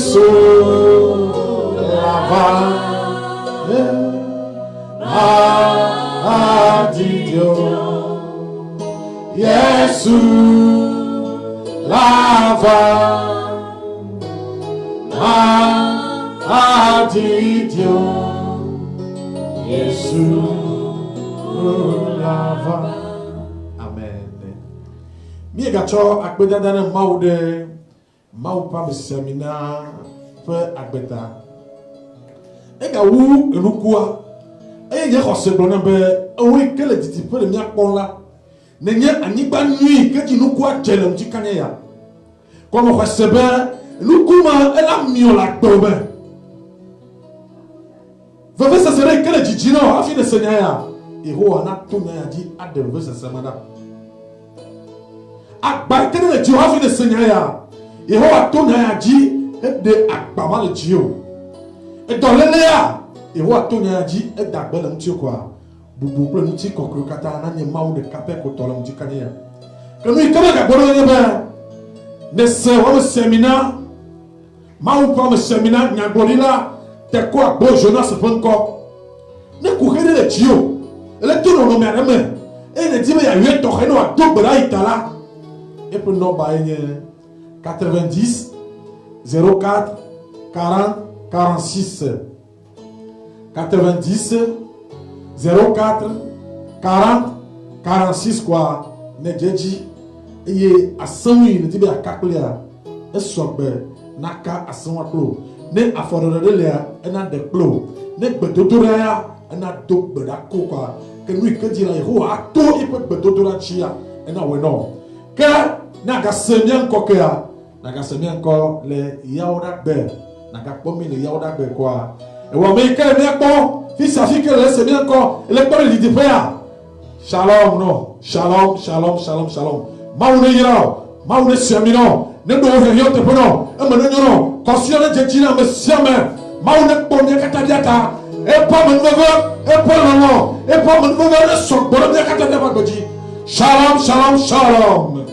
Yesu lava adidio Yesu lava adidio Yesu lava. Amen. Mi gacho akbeda dana maude mau pa semina fe agbeta. Ega wu enukua. Eye ye khose blona be owi kele titi pe le mi akpon la. Nenye anigba nui ke ti nukua tele mti kanye ya. Comme khose be nukuma ela mio la tobe. Veve se serait kele jijino afi de senya ya. Iho ana tunya ya di ade veve se semana. Agba kele le ji afi de senya ya. Iho atunya ya di de agba ma le ji o. Et dans l'éléa, et voilà tout n'a dit et d'abord un petit quoi. Boubou plein de petits coquilles katana ni maou de capé kotola un petit cania. Comme il comment qu'à bonne ben. Ne se voit séminaire. Maou pas me séminaire n'a bolila. T'es quoi beau Jonas bon corps. Ne courir de tio. Elle tout non mais même. Et ne dit mais il y a 8 torrents à tout bras itala. Et pour nous bailler 90 04 40 46 90 04 40 46 quoi ne jeji eye asanwi ne tibe akaklia esobe naka asanwa klo ne afodore le na de klo ne gbedodora ya na do gbedako quoi ke nu ke dira ho ato ipe gbedodora chia na we no ke na ga semien kokea na ga semien ko le yaoda be na ga pomi le yaoda be quoi e wa me ke me ko fi sa fi ke le semien ko le ko le di pea shalom no shalom shalom shalom shalom maune yira maune semino ne do he yote pono e me no no ko si na je jina me siame maune ko me kata diata e pa me novo e pa no e pa me novo le so bo me kata diata goji shalom shalom shalom